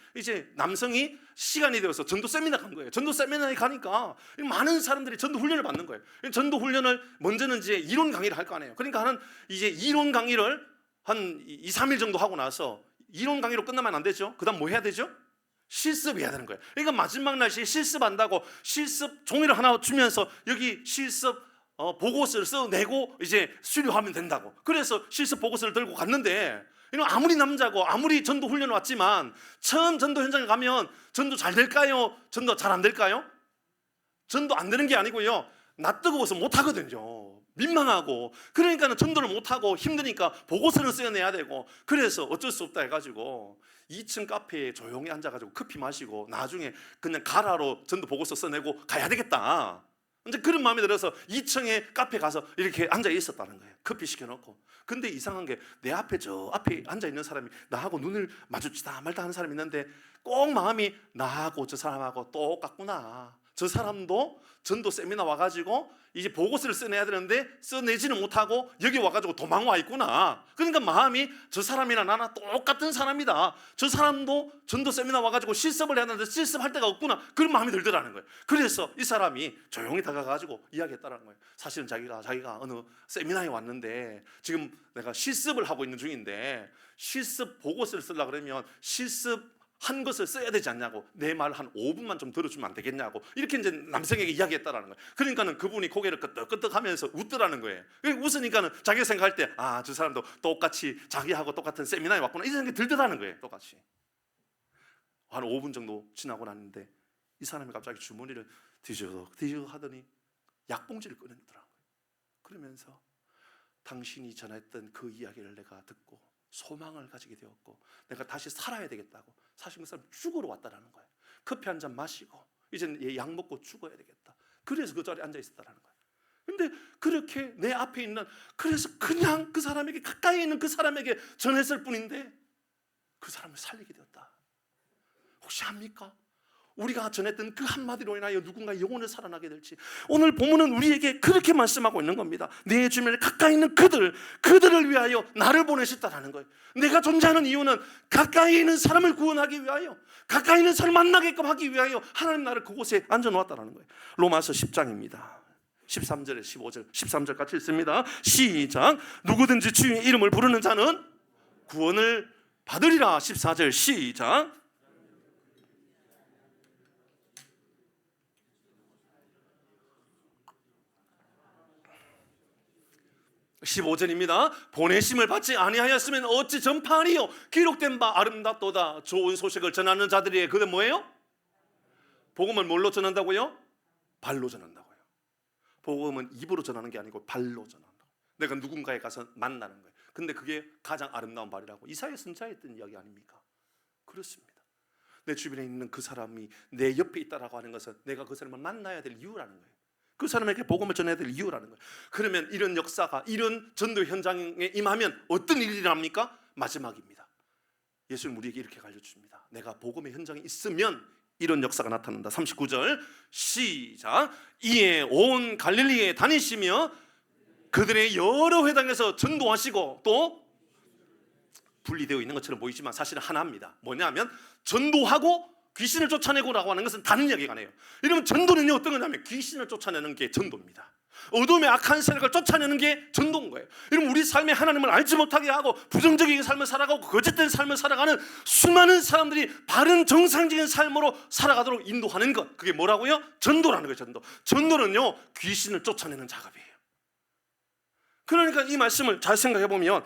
시간이 되어서 전도 세미나 간 거예요. 전도 세미나에 가니까 많은 사람들이 전도 훈련을 받는 거예요. 전도 훈련을 먼저는 이제 이론 강의를 할 거 아니에요. 그러니까 이제 이론 강의를 한 2, 3일 정도 하고 나서 이론 강의로 끝나면 안 되죠. 그다음 뭐 해야 되죠? 실습해야 되는 거예요. 그러니까 마지막 날씨에 실습한다고 실습 종이를 하나 주면서 여기 실습 보고서를 써내고 이제 수료하면 된다고. 그래서 실습 보고서를 들고 갔는데 아무리 남자고 아무리 전도 훈련 왔지만 처음 전도 현장에 가면 전도 잘 될까요? 전도 잘 안 될까요? 전도 안 되는 게 아니고요. 나 뜨거워서 못 하거든요. 민망하고. 그러니까 전도를 못 하고 힘드니까 보고서를 써내야 되고. 그래서 어쩔 수 없다 해가지고 2층 카페에 조용히 앉아가지고 커피 마시고 나중에 그냥 가라로 전도 보고서 써내고 가야 되겠다. 이제 그런 마음이 들어서 2층에 카페 가서 이렇게 앉아 있었다는 거예요. 커피 시켜놓고. 근데 이상한 게 내 앞에 저 앞에 앉아 있는 사람이 나하고 눈을 마주치다 말다 하는 사람이 있는데 꼭 마음이 나하고 저 사람하고 똑같구나. 저 사람도 전도 세미나 와가지고 이제 보고서를 써내야 되는데 써내지는 못하고 여기 와가지고 도망와 있구나. 그러니까 마음이 저 사람이나 나나 똑같은 사람이다. 저 사람도 전도 세미나 와가지고 실습을 해야 되는데 실습할 데가 없구나. 그런 마음이 들더라는 거예요. 그래서 이 사람이 조용히 다가가지고 이야기했다는 거예요. 사실은 자기가 어느 세미나에 왔는데 지금 내가 실습을 하고 있는 중인데 실습 보고서를 쓰려고 그러면 실습 한 것을 써야 되지 않냐고. 내 말 한 5분만 좀 들어주면 안 되겠냐고. 이렇게 이제 남성에게 이야기했다라는 거예요. 그러니까는 그분이 고개를 끄덕끄덕하면서 웃더라는 거예요. 웃으니까는 자기가 생각할 때 저 사람도 똑같이 자기하고 똑같은 세미나에 왔구나 이 생각이 들더라는 거예요. 똑같이 한 5분 정도 지나고 났는데 이 사람이 갑자기 주머니를 뒤적 하더니 약봉지를 꺼내더라고요. 그러면서 당신이 전했던 그 이야기를 내가 듣고 소망을 가지게 되었고 내가 다시 살아야 되겠다고. 사실 그 사람 죽으러 왔다라는 거예요. 커피 한 잔 마시고 이제는 얘 약 먹고 죽어야 되겠다. 그래서 그 자리에 앉아 있었다라는 거예요. 근데 그렇게 내 앞에 있는 그래서 그냥 그 사람에게 가까이 있는 그 사람에게 전했을 뿐인데 그 사람을 살리게 되었다. 혹시 압니까? 우리가 전했던 그 한마디로 인하여 누군가의 영혼을 살아나게 될지. 오늘 본문은 우리에게 그렇게 말씀하고 있는 겁니다. 내 주변에 가까이 있는 그들을 위하여 나를 보내셨다라는 거예요. 내가 존재하는 이유는 가까이 있는 사람을 구원하기 위하여, 가까이 있는 사람을 만나게끔 하기 위하여 하나님 나를 그곳에 앉아놓았다는 거예요. 로마서 10장입니다 13절에 15절 13절 같이 읽습니다. 시작. 누구든지 주의 이름을 부르는 자는 구원을 받으리라. 14절 시작. 15절입니다. 보내심을 받지 아니하였으면 어찌 전파하리요. 기록된 바 아름답도다. 좋은 소식을 전하는 자들이에요. 그건 뭐예요? 복음을 뭘로 전한다고요? 발로 전한다고요. 복음은 입으로 전하는 게 아니고 발로 전한다고. 내가 누군가에 가서 만나는 거예요. 근데 그게 가장 아름다운 발이라고 이사야 선지자에 했던 이야기 아닙니까? 그렇습니다. 내 주변에 있는 그 사람이 내 옆에 있다라고 하는 것은 내가 그 사람을 만나야 될 이유라는 거예요. 그 사람에게 복음을 전해야 될 이유라는 거예요. 그러면 이런 역사가, 이런 전도 현장에 임하면 어떤 일이 일어납니까? 마지막입니다. 예수는 우리에게 이렇게 가르쳐줍니다. 내가 복음의 현장에 있으면 이런 역사가 나타난다. 39절 시작. 이에 온 갈릴리에 다니시며 그들의 여러 회당에서 전도하시고, 또 분리되어 있는 것처럼 보이지만 사실은 하나입니다. 뭐냐면 전도하고 귀신을 쫓아내고라고 하는 것은 다른 이야기가 아니에요. 여러분, 전도는요 어떤 거냐면 귀신을 쫓아내는 게 전도입니다. 어둠의 악한 세력을 쫓아내는 게 전도인 거예요. 여러분, 우리 삶에 하나님을 알지 못하게 하고 부정적인 삶을 살아가고 거짓된 삶을 살아가는 수많은 사람들이 바른 정상적인 삶으로 살아가도록 인도하는 것, 그게 뭐라고요? 전도라는 거예요. 전도. 전도는요 귀신을 쫓아내는 작업이에요. 그러니까 이 말씀을 잘 생각해 보면,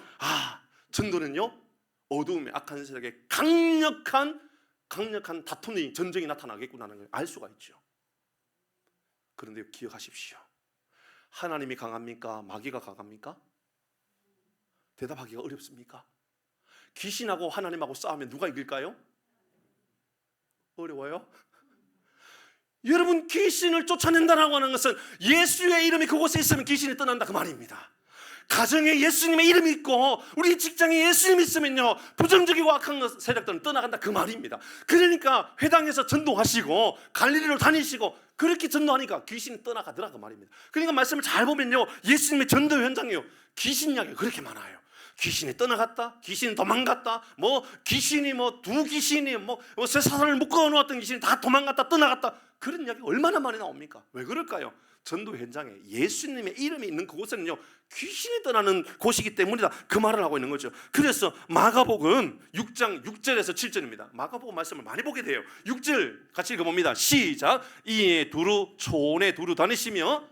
전도는요 어두움의 악한 세력의 강력한 다툼이, 전쟁이 나타나겠구나는 걸 알 수가 있죠. 그런데 기억하십시오. 하나님이 강합니까? 마귀가 강합니까? 대답하기가 어렵습니까? 귀신하고 하나님하고 싸우면 누가 이길까요? 어려워요? 여러분, 귀신을 쫓아낸다라고 하는 것은 예수의 이름이 그곳에 있으면 귀신이 떠난다 그 말입니다. 가정에 예수님의 이름이 있고 우리 직장에 예수님이 있으면요 부정적이고 악한 세력들은 떠나간다 그 말입니다. 그러니까 회당에서 전도하시고 갈릴리로 다니시고 그렇게 전도하니까 귀신이 떠나가더라 그 말입니다. 그러니까 말씀을 잘 보면요 예수님의 전도 현장이요 귀신 이야기가 그렇게 많아요. 귀신이 떠나갔다, 귀신이 도망갔다, 귀신이 두 귀신이 새 사람을 묶어 놓았던 귀신이 다 도망갔다 떠나갔다, 그런 이야기 얼마나 많이 나옵니까? 왜 그럴까요? 전도 현장에 예수님의 이름이 있는 그곳에는요 귀신이 떠나는 곳이기 때문이다 그 말을 하고 있는 거죠. 그래서 마가복음 6장 6절에서 7절입니다. 마가복음 말씀을 많이 보게 돼요. 6절 같이 읽어봅니다. 시작. 이에 두루 초원에 두루 다니시며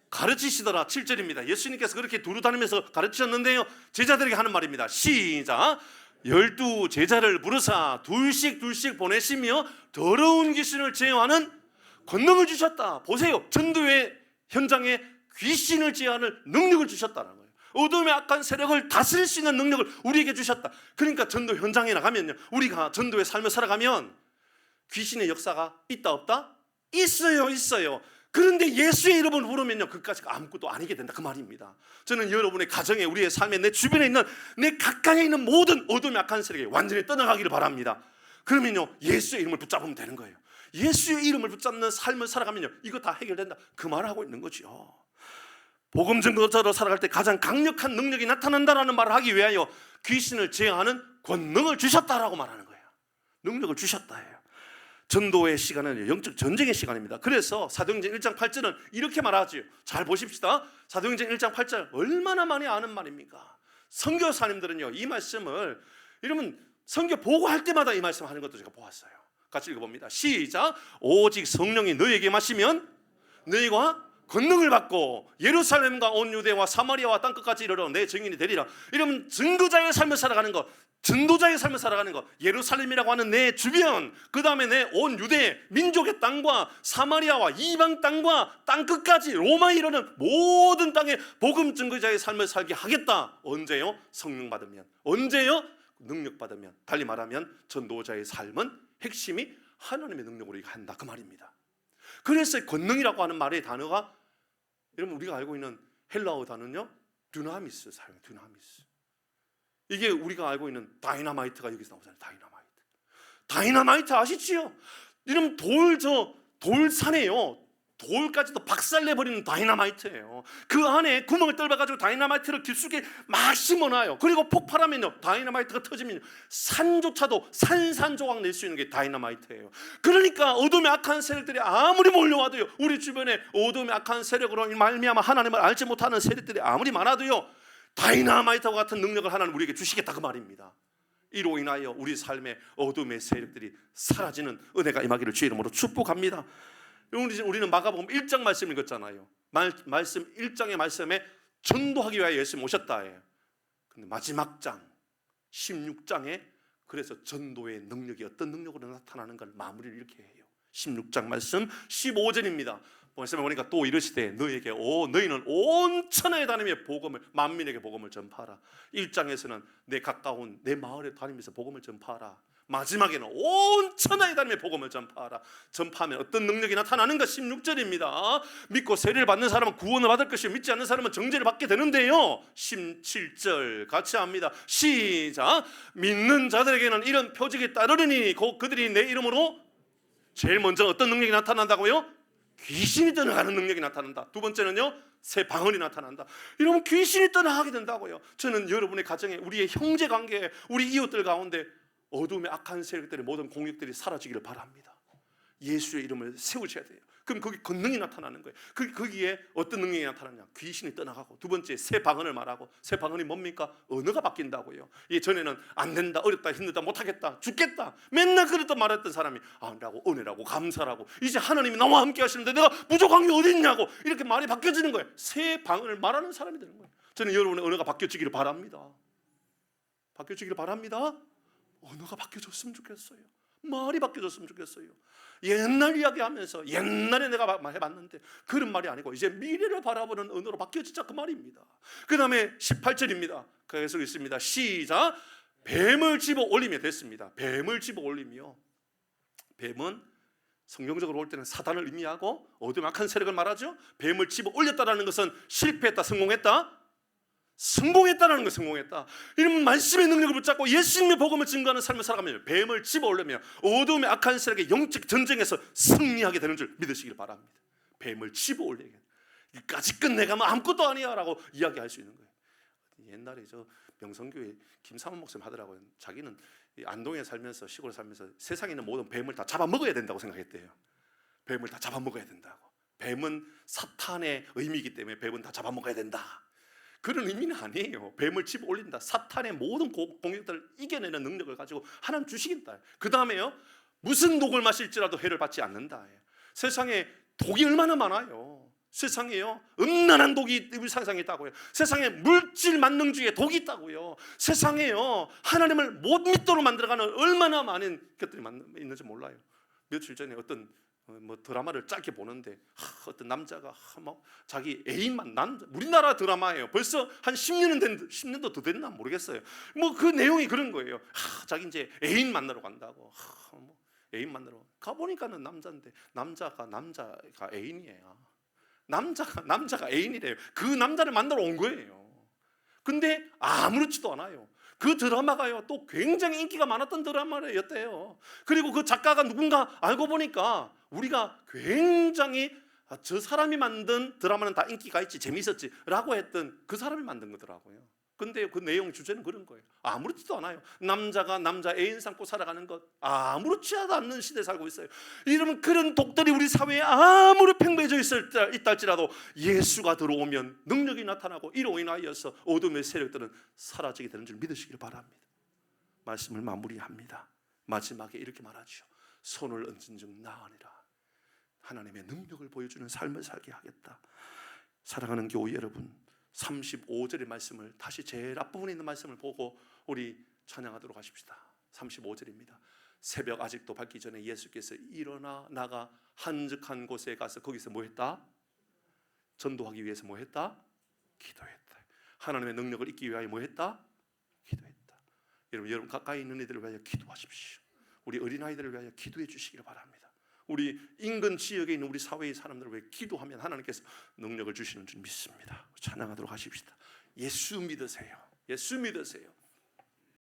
가르치시더라. 7절입니다. 예수님께서 그렇게 두루 다니면서 가르치셨는데요 제자들에게 하는 말입니다. 시작. 12 제자를 부르사 둘씩 보내시며 더러운 귀신을 제어하는 권능을 주셨다. 보세요. 전도의 현장에 귀신을 제어하는 능력을 주셨다는 거예요. 어둠의 악한 세력을 다스릴 수 있는 능력을 우리에게 주셨다. 그러니까 전도 현장에 나가면요 우리가 전도의 삶을 살아가면 귀신의 역사가 있다 없다? 있어요. 그런데 예수의 이름을 부르면요 그까지가 아무것도 아니게 된다 그 말입니다. 저는 여러분의 가정에, 우리의 삶에, 내 주변에 있는, 내 가까이에 있는 모든 어둠의 악한 세력이 완전히 떠나가기를 바랍니다. 그러면요 예수의 이름을 붙잡으면 되는 거예요. 예수의 이름을 붙잡는 삶을 살아가면요 이거 다 해결된다 그 말을 하고 있는 거죠. 복음 전도자로 살아갈 때 가장 강력한 능력이 나타난다라는 말을 하기 위하여 귀신을 제어하는 권능을 주셨다라고 말하는 거예요. 능력을 주셨다예요. 전도의 시간은 영적 전쟁의 시간입니다. 그래서 사도행전 1장 8절은 이렇게 말하지요. 잘 보십시다. 사도행전 1장 8절 얼마나 많이 아는 말입니까? 선교사님들은요 이 말씀을, 여러분 선교 보고할 때마다 이 말씀 하는 것도 제가 보았어요. 같이 읽어봅니다. 시작. 오직 성령이 너희에게 마시면 너희가 권능을 받고 예루살렘과 온 유대와 사마리아와 땅끝까지 이르러 내 증인이 되리라. 이러면 증거자의 삶을 살아가는 것, 전도자의 삶을 살아가는 것, 예루살렘이라고 하는 내 주변, 그 다음에 내 온 유대 민족의 땅과 사마리아와 이방 땅과 땅끝까지 로마에 이르는 모든 땅에 복음 증거자의 삶을 살게 하겠다. 언제요? 성령 받으면. 언제요? 능력 받으면. 달리 말하면 전도자의 삶은 핵심이 하나님의 능력으로 한다 그 말입니다. 그래서 권능이라고 하는 말의 단어가, 여러분 우리가 알고 있는 헬라어 단어는요 듀나미스 사용해요. 듀나미스. 이게 우리가 알고 있는 다이너마이트가 여기서 나오잖아요. 다이너마이트 아시지요? 여러분 돌산에요 돌까지도 박살내버리는 다이너마이트예요. 그 안에 구멍을 뚫어가지고 다이너마이트를 깊숙이 막 심어놔요. 그리고 폭발하면요 다이너마이트가 터지면 산조차도 산산조각 낼 수 있는 게 다이너마이트예요. 그러니까 어둠의 악한 세력들이 아무리 몰려와도요, 우리 주변에 어둠의 악한 세력으로 말미암아 하나님을 알지 못하는 세력들이 아무리 많아도요 다이너마이트와 같은 능력을 하나님 우리에게 주시겠다 그 말입니다. 이로 인하여 우리 삶의 어둠의 세력들이 사라지는 은혜가 임하기를 주의 이름으로 축복합니다. 우리는 마가복음 1장 말씀 읽었잖아요. 말씀 1장의 말씀에 전도하기 위하여 예수님 오셨다. 근데 마지막 장 16장에 그래서 전도의 능력이 어떤 능력으로 나타나는 걸 마무리를 이렇게 해요. 16장 말씀 15절입니다. 말씀에 보니까 또 이르시되 너희에게 너희는 온 천하에 다니며 복음을 만민에게 복음을 전파하라. 1장에서는 내 가까운 내 마을에 다니면서 복음을 전파하라. 마지막에는 온 천하에 다니며 복음을 전파하라. 전파하면 어떤 능력이 나타나는가? 16절입니다. 믿고 세례를 받는 사람은 구원을 받을 것이요 믿지 않는 사람은 정죄를 받게 되는데요. 17절 같이 합니다. 시작. 믿는 자들에게는 이런 표적이 따르리니 곧 그들이 내 이름으로 제일 먼저 어떤 능력이 나타난다고요? 귀신이 떠나가는 능력이 나타난다. 두 번째는요, 새 방언이 나타난다. 이러면 귀신이 떠나가게 된다고요. 저는 여러분의 가정에, 우리의 형제 관계에, 우리 이웃들 가운데 어둠의 악한 세력들의 모든 공격들이 사라지기를 바랍니다. 예수의 이름을 세우셔야 돼요. 그럼 거기 권능이 나타나는 거예요. 거기에 어떤 능력이 나타나냐? 귀신이 떠나가고, 두 번째 새 방언을 말하고. 새 방언이 뭡니까? 언어가 바뀐다고요. 예전에는 안 된다, 어렵다, 힘들다, 못하겠다, 죽겠다 맨날 그랬던 말했던 사람이 라고 은혜라고 감사라고, 이제 하나님이 나와 함께 하시는데 내가 부족한 게 어디 있냐고, 이렇게 말이 바뀌어지는 거예요. 새 방언을 말하는 사람이 되는 거예요. 저는 여러분의 언어가 바뀌어지기를 바랍니다. 바뀌어지기를 바랍니다. 언어가 바뀌어졌으면 좋겠어요. 말이 바뀌어졌으면 좋겠어요. 옛날 이야기하면서 옛날에 내가 해봤는데 그런 말이 아니고 이제 미래를 바라보는 언어로 바뀌어지자, 그 말입니다. 그 다음에 18절입니다. 계속 있습니다. 시작. 뱀을 집어 올리며 됐습니다. 뱀을 집어 올리며, 뱀은 성경적으로 볼 때는 사단을 의미하고 어둠 악한 세력을 말하죠. 뱀을 집어 올렸다라는 것은 실패했다, 성공했다? 성공했다라는 거, 성공했다. 이런 말씀의 능력을 붙잡고 예수님의 복음을 증거하는 삶을 살아가면 뱀을 집어 올리며 어둠의 악한 세력의 영적 전쟁에서 승리하게 되는 줄 믿으시길 바랍니다. 뱀을 집어 올리게, 이까지 끝내가면 아무것도 아니야 라고 이야기할 수 있는 거예요. 옛날에 저 명성교회 김삼원 목사님 하더라고요. 자기는 안동에 살면서, 시골에 살면서 세상에 있는 모든 뱀을 다 잡아먹어야 된다고 생각했대요. 뱀을 다 잡아먹어야 된다고. 뱀은 사탄의 의미이기 때문에 뱀은 다 잡아먹어야 된다. 그런 의미는 아니에요. 뱀을 집어 올린다. 사탄의 모든 공격들을 이겨내는 능력을 가지고 하나님 주시겠다. 그 다음에요, 무슨 독을 마실지라도 해를 받지 않는다. 세상에 독이 얼마나 많아요. 세상에요, 음란한 독이 우리 세상에 있다고요. 세상에 물질 만능주의에 독이 있다고요. 세상에요, 하나님을 못 믿도록 만들어가는 얼마나 많은 것들이 있는지 몰라요. 며칠 전에 어떤 드라마를 짧게 보는데 어떤 남자가 자기 애인만, 우리나라 드라마예요. 벌써 한 10년도 더 됐나 모르겠어요. 그 내용이 그런 거예요. 자기 이제 애인 만나러 간다고. 애인 만나러 가보니까는 남자인데 남자가 애인이에요. 남자가 애인이래요. 그 남자를 만나러 온 거예요. 근데 아무렇지도 않아요. 그 드라마가요, 또 굉장히 인기가 많았던 드라마였대요. 그리고 그 작가가 누군가 알고 보니까 우리가 굉장히 저 사람이 만든 드라마는 다 인기가 있지, 재밌었지 라고 했던 그 사람이 만든 거더라고요. 근데 그 내용 주제는 그런 거예요. 아무렇지도 않아요. 남자가 남자 애인 삼고 살아가는 것, 아무렇지 않는 시대에 살고 있어요. 이러면 그런 독들이 우리 사회에 아무리 팽배해져 있다 할지라도 예수가 들어오면 능력이 나타나고, 이로 인하여서 어둠의 세력들은 사라지게 되는 줄 믿으시길 바랍니다. 말씀을 마무리합니다. 마지막에 이렇게 말하죠. 손을 얹은 즉 나으니라. 하나님의 능력을 보여주는 삶을 살게 하겠다. 사랑하는 교회 여러분, 35절의 말씀을 다시 제일 앞부분에 있는 말씀을 보고 우리 찬양하도록 하십시다. 35절입니다. 새벽 아직도 밝기 전에 예수께서 일어나 나가 한적한 곳에 가서 거기서 뭐 했다? 전도하기 위해서 뭐 했다? 기도했다. 하나님의 능력을 잊기 위하여 뭐 했다? 기도했다. 여러분 가까이 있는 이들을 위하여 기도하십시오. 우리 어린아이들을 위하여 기도해 주시기를 바랍니다. 우리 인근 지역에 있는 우리 사회의 사람들을 위해 기도하면 하나님께서 능력을 주시는 줄 믿습니다. 찬양하도록 하십시다. 예수 믿으세요. 예수 믿으세요.